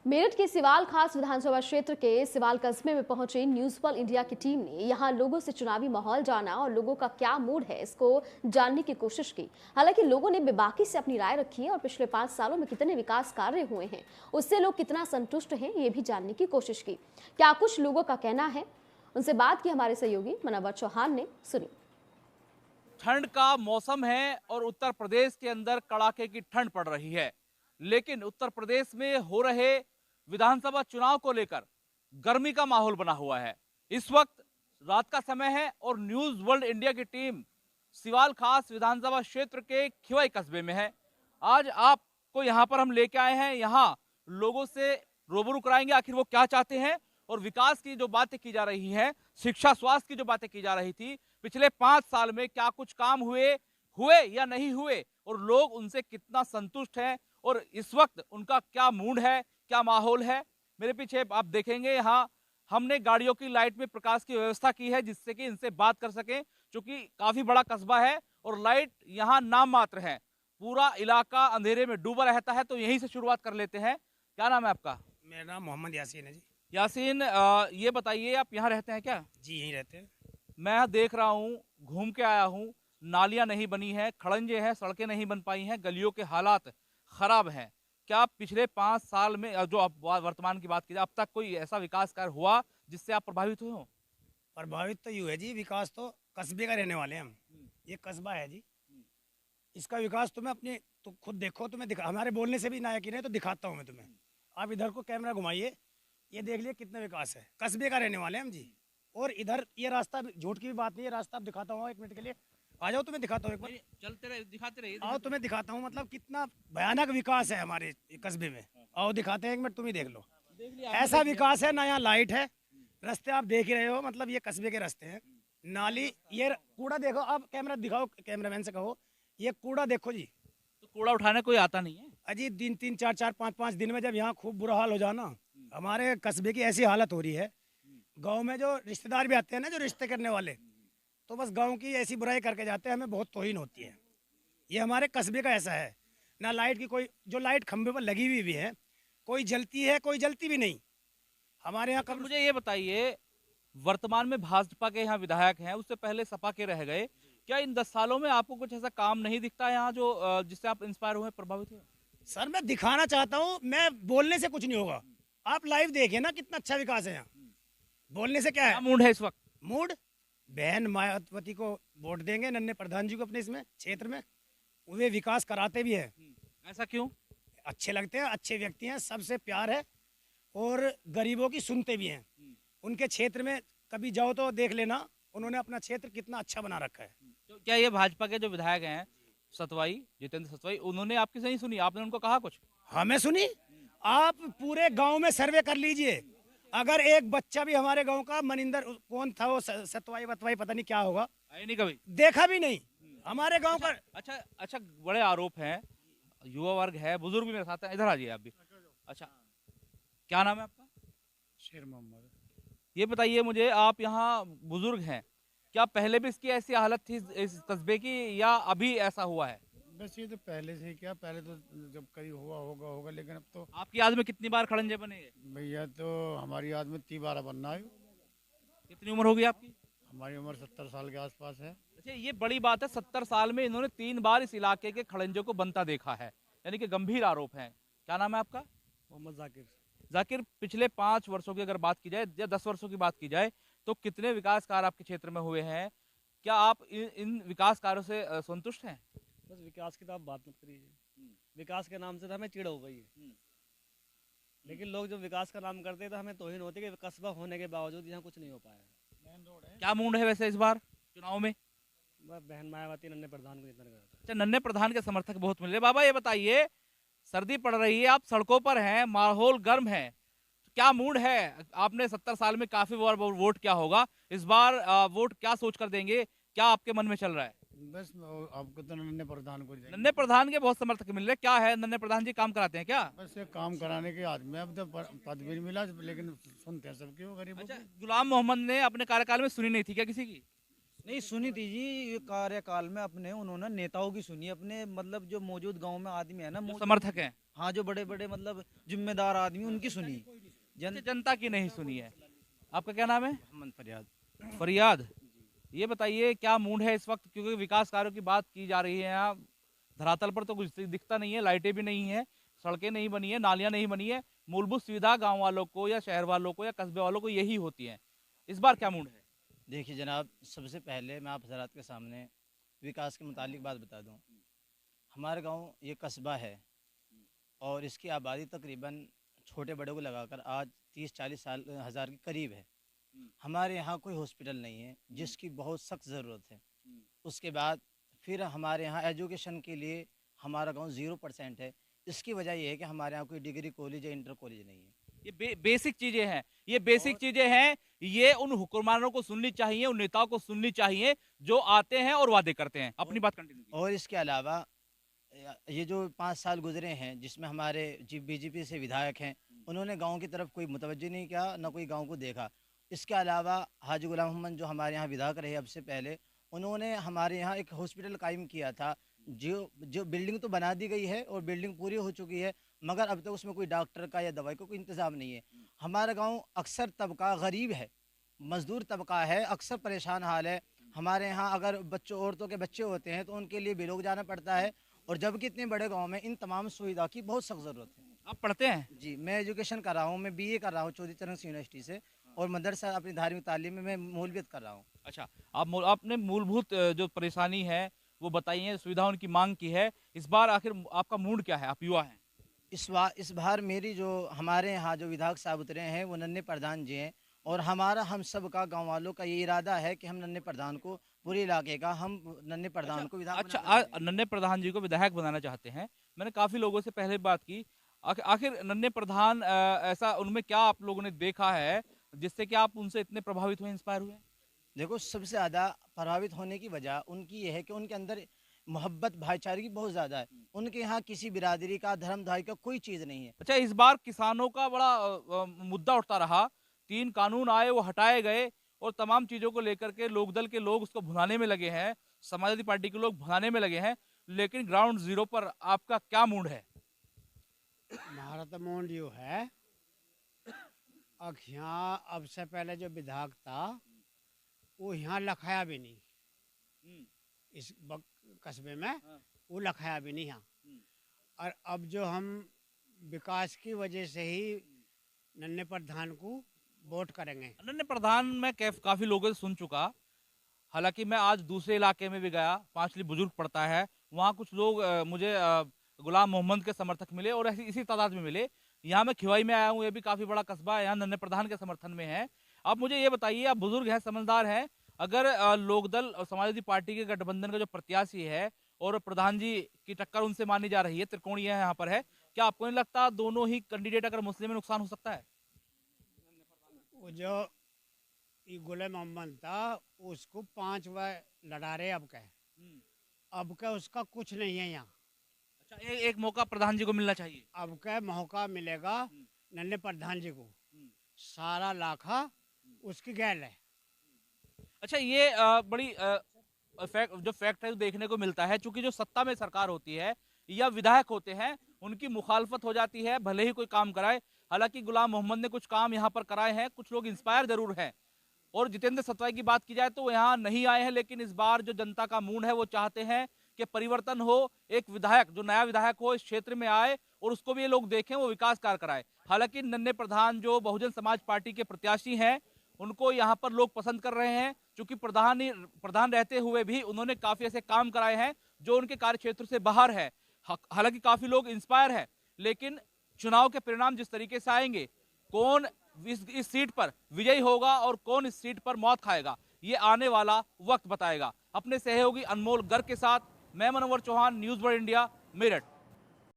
मेरठ के सिवाल खास विधानसभा क्षेत्र के सिवाल कस्बे में पहुंची न्यूज वर्ल्ड इंडिया की टीम ने यहां लोगों से चुनावी माहौल जाना और लोगों का क्या मूड है इसको जानने की कोशिश की। हालांकि लोगों ने बेबाकी से अपनी राय रखी है और पिछले 5 सालों में कितने विकास कार्य हुए हैं उससे लोग कितना संतुष्ट हैं ये भी जानने की कोशिश की। क्या कुछ लोगों का कहना है, उनसे बात की हमारे सहयोगी मनोवर चौहान ने। सुनी। ठंड का मौसम है और उत्तर प्रदेश के अंदर कड़ाके की ठंड पड़ रही है, लेकिन उत्तर प्रदेश में हो रहे विधानसभा चुनाव को लेकर गर्मी का माहौल बना हुआ है। इस वक्त रात का समय है और न्यूज वर्ल्ड इंडिया की टीम सिवाल खास विधानसभा क्षेत्र के खिवाई कस्बे में है। आज आपको यहां पर हम लेके आए हैं, यहां लोगों से रूबरू कराएंगे आखिर वो क्या चाहते हैं और विकास की जो बातें की जा रही हैं, शिक्षा स्वास्थ्य की जो बातें की जा रही थी, पिछले 5 साल में क्या कुछ काम हुए हुए या नहीं हुए और लोग उनसे कितना संतुष्ट हैं और इस वक्त उनका क्या मूड है, क्या माहौल है। मेरे पीछे आप देखेंगे यहाँ हमने गाड़ियों की लाइट में प्रकाश की व्यवस्था की है जिससे कि इनसे बात कर सकें, क्योंकि काफी बड़ा कस्बा है और लाइट यहाँ नाम मात्र है, पूरा इलाका अंधेरे में डूबा रहता है। तो यहीं से शुरुआत कर लेते हैं। क्या नाम है आपका? मेरा नाम मोहम्मद यासीन है जी। यासीन, ये बताइए आप यहाँ रहते हैं क्या? जी यहीं रहते हैं। मैं यहाँ देख रहा हूँ, घूम के आया हूँ, नालियाँ नहीं बनी हैं, खड़ंजे हैं, सड़कें नहीं बन पाई हैं, गलियों के हालात खराब हैं। क्या पिछले 5 साल में जो आप वर्तमान की बात की जाए, अब तक कोई ऐसा विकास कार्य हुआ जिससे आप प्रभावित हुए हो? प्रभावित तो यूँ है जी, विकास तो कस्बे का रहने वाले हैं हम। ये कस्बा है जी, इसका विकास तुम्हें अपने तो खुद देखो, तुम्हें दिखा, हमारे बोलने से भी ना यकीन है तो दिखाता हूँ मैं तुम्हें। आप इधर को कैमरा घुमाइए, ये देख लिए कितना विकास है। कस्बे का रहने वाले हैं हम जी। और इधर ये रास्ता, झूठ की भी बात नहीं है, रास्ता आप दिखाता हूँ 1 मिनट के लिए। आ जाओ, तुम्हें दिखाता हूँ एक बार। चलते रहे, दिखाते रहिए। आओ तुम्हें दिखाता हूँ, मतलब कितना भयानक विकास है हमारे कस्बे में। आओ दिखाते हैं, 1 मिनट तुम ही देख लो। ऐसा विकास है ना, यहाँ लाइट है, रास्ते आप देख ही रहे हो, मतलब ये कस्बे के रास्ते हैं। नाली, ये कूड़ा देखो, आप कैमरा दिखाओ, कैमरामैन से कहो ये कूड़ा देखो जी। तो कूड़ा उठाने कोई आता नहीं है? अजी 3-3, 4-4, 5-5 दिन में जब यहाँ खूब बुरा हाल हो जाना, हमारे कस्बे की ऐसी हालत हो रही है। गांव में जो रिश्तेदार भी आते हैं ना, जो रिश्ते करने वाले, तो बस गांव की ऐसी बुराई करके जाते हैं, हमें बहुत तौहीन होती है। ये हमारे कस्बे का ऐसा है ना, लाइट की कोई, जो लाइट खंभे पर लगी हुई भी है, कोई जलती है, कोई जलती भी नहीं हमारे यहाँ। तो मुझे ये बताइए, वर्तमान में भाजपा के यहाँ विधायक हैं, उससे पहले सपा के रह गए, क्या इन 10 सालों में आपको कुछ ऐसा काम नहीं दिखता यहाँ जो जिससे आप इंस्पायर हुए, प्रभावित हुए? सर मैं दिखाना चाहता हूँ, मैं बोलने से कुछ नहीं होगा। आप लाइव देखिए ना कितना अच्छा विकास है यहाँ। बोलने से क्या है? मूड है इस वक्त? मूड, बहन मायावती को वोट देंगे, नन्हे प्रधान जी को अपने इसमें क्षेत्र में। वे विकास कराते भी है। ऐसा क्यों? अच्छे लगते हैं, अच्छे व्यक्ति हैं, सबसे प्यार है और गरीबों की सुनते भी हैं। उनके क्षेत्र में कभी जाओ तो देख लेना, उन्होंने अपना क्षेत्र कितना अच्छा बना रखा है। तो क्या ये भाजपा के जो विधायक हैं, सतवाई, जितेंद्र सतवाई, उन्होंने आपकी सही सुनी? आपने उनको कहा कुछ? हमें सुनी? आप पूरे गांव में सर्वे कर लीजिए, अगर एक बच्चा भी हमारे गांव का, मनिंदर कौन था वो, सतवाई बतवाई पता नहीं क्या होगा, आए नहीं कभी? देखा भी नहीं हमारे गांव का। अच्छा अच्छा, बड़े आरोप हैं, युवा वर्ग है, बुजुर्ग भी मेरे साथ हैं, इधर आ जाइए आप भी। अच्छा, क्या नाम है आपका? शेर मोहम्मद। ये बताइए मुझे, आप यहाँ बुजुर्ग हैं, क्या पहले भी इसकी ऐसी हालत थी इस कस्बे की या अभी ऐसा हुआ है? बस ये तो पहले से ही, क्या पहले तो जब कहीं हुआ होगा होगा, लेकिन अब तो आपकी याद में कितनी बार खड़ंजे बने? भैया तो हमारी याद में 30 बार बनना है। कितनी उम्र होगी आपकी? हमारी उम्र 70 साल के आसपास है। अच्छा, ये बड़ी बात है, 70 साल में इन्होंने 3 बार इस इलाके के खड़ंजों को बनता देखा है, यानी कि गंभीर आरोप है। क्या नाम है आपका? मोहम्मद जाकिर। जाकिर, पिछले 5 वर्षों की अगर बात की जाए या 10 वर्षों की बात की जाए तो कितने विकास कार्य आपके क्षेत्र में हुए हैं? क्या आप इन विकास कार्यों से संतुष्ट हैं? बस विकास की तो आप बात मत करिए। विकास के नाम से तो हमें चिढ़ हो गई है। लेकिन लोग जब विकास का नाम करते हैं तो हमें तौहीन होती है कि कस्बा होने के बावजूद यहाँ कुछ नहीं हो पाया। क्या मूड है वैसे इस बार चुनाव में? बस बहन मायावती नन्हे प्रधान को जितना करता है। अच्छा, नन्हे प्रधान के समर्थक बहुत मिल रहे। बाबा ये बताइए, सर्दी पड़ रही है, आप सड़कों पर हैं, माहौल गर्म है, तो क्या मूड है? आपने 70 साल में काफी बार वोट किया होगा, इस बार वोट क्या सोच कर देंगे? क्या आपके मन में चल रहा है? बस आपको तो नन्हे प्रधान को देंगे। नन्हे प्रधान के बहुत समर्थक मिल रहे, क्या है, नन्हे प्रधान जी काम कराते हैं क्या? बस ये काम कराने के आदमी, अब तो पद भी नहीं मिला, लेकिन सुनते हैं सबकी वो गरीबों अच्छा, की। गुलाम मोहम्मद ने अपने कार्यकाल में सुनी नहीं थी क्या किसी की? नहीं सुनी थी जी, ये कार्यकाल में अपने उन्होंने नेताओं की सुनी, अपने मतलब जो मौजूद गांव में आदमी है ना, जो समर्थक हैं। हाँ, जो बड़े बड़े मतलब जिम्मेदार आदमी उनकी सुनी, जनता की नहीं सुनी है। आपका क्या नाम है? मोहम्मद फरियाद। फरियाद, ये बताइए क्या मूड है इस वक्त, क्योंकि विकास कार्यों की बात की जा रही है यहाँ धरातल पर तो कुछ दिखता नहीं है, लाइटें भी नहीं है, सड़कें नहीं बनी है, नालियां नहीं बनी है। मूलभूत सुविधा गांव वालों को या शहर वालों को या कस्बे वालों को यही होती है। इस बार क्या मूड है? देखिए जनाब, सबसे पहले मैं आप हजरात के सामने विकास के मुतालिक बात बता दूं। हमारा गांव ये कस्बा है और इसकी आबादी तकरीबन छोटे बड़े को लगाकर आज 30-40 साल हज़ार के करीब है। हमारे यहाँ कोई हॉस्पिटल नहीं है जिसकी बहुत सख्त ज़रूरत है। उसके बाद फिर हमारे यहाँ एजुकेशन के लिए हमारा गांव 0% है। इसकी वजह यह है कि हमारे यहाँ कोई डिग्री कॉलेज या इंटर कॉलेज नहीं है। ये बेसिक चीजें हैं, ये बेसिक चीजें हैं, ये उन हुक्मरानों को सुननी चाहिए, उन नेताओं को सुननी चाहिए जो आते हैं और वादे करते हैं। अपनी बात कंटिन्यू कीजिए। और इसके अलावा ये जो 5 साल गुजरे हैं जिसमें हमारे बीजेपी से विधायक हैं, उन्होंने गांव की तरफ कोई मुतवज्जो नहीं किया, ना कोई गांव को देखा। इसके अलावा हाजी गुलाम मोहम्मद जो हमारे यहाँ विधायक रहे अब से पहले, उन्होंने हमारे यहाँ एक हॉस्पिटल कायम किया था। जो बिल्डिंग तो बना दी गई है और बिल्डिंग पूरी हो चुकी है, मगर अब तक उसमें कोई डॉक्टर का या दवाई का कोई इंतज़ाम नहीं है। हमारा गाँव अक्सर तबका गरीब है, मज़दूर तबका है, अक्सर परेशान हाल है। हमारे यहाँ अगर औरतों के बच्चे होते हैं तो उनके लिए बेलोग जाना पड़ता है, और जबकि इतने बड़े गांव में इन तमाम सुविधा की बहुत सख्त ज़रूरत है। आप पढ़ते हैं? जी, मैं एजुकेशन कर रहा हूँ, मैं बीए कर रहा हूँ चौधरी चरण सिंह यूनिवर्सिटी से, और मदरसा अपनी धार्मिक तालीम में मैं मौलवियत कर रहा हूँ। अच्छा, आपने मूलभूत जो परेशानी है वो बताई है, सुविधाओं की मांग की है। इस बार आखिर आपका मूड क्या है? आप युवा हैं। इस बार मेरी जो हमारे यहाँ जो विधायक साहब उतरे हैं वो नन्हे प्रधान जी हैं, और हमारा हम सब का गाँव वालों का ये इरादा है कि हम नन्हे प्रधान को, पूरे इलाके का हम नन्हे प्रधान को विधायक अच्छा, नन्हे प्रधान जी को विधायक बनाना चाहते हैं। मैंने काफी लोगों से पहले बात की, आखिर नन्हे प्रधान ऐसा उनमें क्या आप लोगों ने देखा है जिससे कि आप उनसे इतने प्रभावित हुए, इंस्पायर हुए? देखो, सबसे ज़्यादा प्रभावित होने की वजह उनकी ये है कि उनके अंदर मोहब्बत भाईचारे की बहुत ज़्यादा है। उनके यहाँ किसी बिरादरी का, धर्म धारी का कोई चीज़ नहीं है। अच्छा, इस बार किसानों का बड़ा मुद्दा उठता रहा, 3 कानून आए वो हटाए गए, और तमाम चीजों को लेकर के लोकदल के लोग उसको भुनाने में लगे हैं, समाजवादी पार्टी के लोग भुनाने में लगे हैं, लेकिन ग्राउंड जीरो पर आपका क्या मूड है? हमारा तो मूड यो है, अब यहाँ अब से पहले जो विधायक था वो यहाँ लखाया भी नहीं, इस कस्बे में वो लखाया भी नहीं यहाँ। और अब जो हम विकास की वजह से ही नन्हे प्रधान को वोट करेंगे। नन्हे प्रधान मैं काफी लोगों से सुन चुका, हालांकि मैं आज दूसरे इलाके में भी गया, पांचली बुजुर्ग पड़ता है, वहाँ कुछ लोग मुझे गुलाम मोहम्मद के समर्थक मिले और इसी तादाद में मिले। यहाँ मैं खिवाई में आया हूँ, ये भी काफी बड़ा कस्बा है, यहाँ नन्हे प्रधान के समर्थन में है। आप मुझे ये बताइए, आप बुजुर्ग हैं, समझदार हैं, अगर लोकदल और समाजवादी पार्टी के गठबंधन का जो प्रत्याशी है और प्रधान जी की टक्कर उनसे मानी जा रही है, त्रिकोणीय यहाँ पर है, क्या आपको नहीं लगता दोनों ही कैंडिडेट अगर मुस्लिम में नुकसान हो सकता है? वो जो गुलाम मोहम्मद था उसको 5 बार लड़ा रहे, अब का उसका कुछ नहीं है यहाँ। अच्छा, एक मौका प्रधान जी को मिलना चाहिए। अब का मौका मिलेगा नन्हे प्रधान जी को, सारा लाखा उसकी गैल है। अच्छा, ये बड़ी जो फैक्ट है देखने को मिलता है, चूंकि जो सत्ता में सरकार होती है या विधायक होते हैं उनकी मुखालफत हो जाती है, भले ही कोई काम कराए। हालांकि गुलाम मोहम्मद ने कुछ काम यहाँ पर कराए हैं, कुछ लोग इंस्पायर जरूर हैं। और जितेंद्र सतवाई की बात की जाए तो वो यहाँ नहीं आए हैं, लेकिन इस बार जो जनता का मूड है वो चाहते हैं कि परिवर्तन हो, एक विधायक जो नया विधायक हो इस क्षेत्र में आए और उसको भी ये लोग देखें, वो विकास कार्य कराए। हालांकि नन्हे प्रधान जो बहुजन समाज पार्टी के प्रत्याशी हैं उनको यहाँ पर लोग पसंद कर रहे हैं, क्योंकि प्रधान रहते हुए भी उन्होंने काफी ऐसे काम कराए हैं जो उनके कार्य क्षेत्र से बाहर है। हालांकि काफी लोग इंस्पायर है, लेकिन चुनाव के परिणाम जिस तरीके से आएंगे, कौन इस सीट पर विजयी होगा और कौन इस सीट पर मौत खाएगा, ये आने वाला वक्त बताएगा। अपने सहयोगी अनमोल गर्ग के साथ मैं Manovar Chauhan, news world India, Meerut.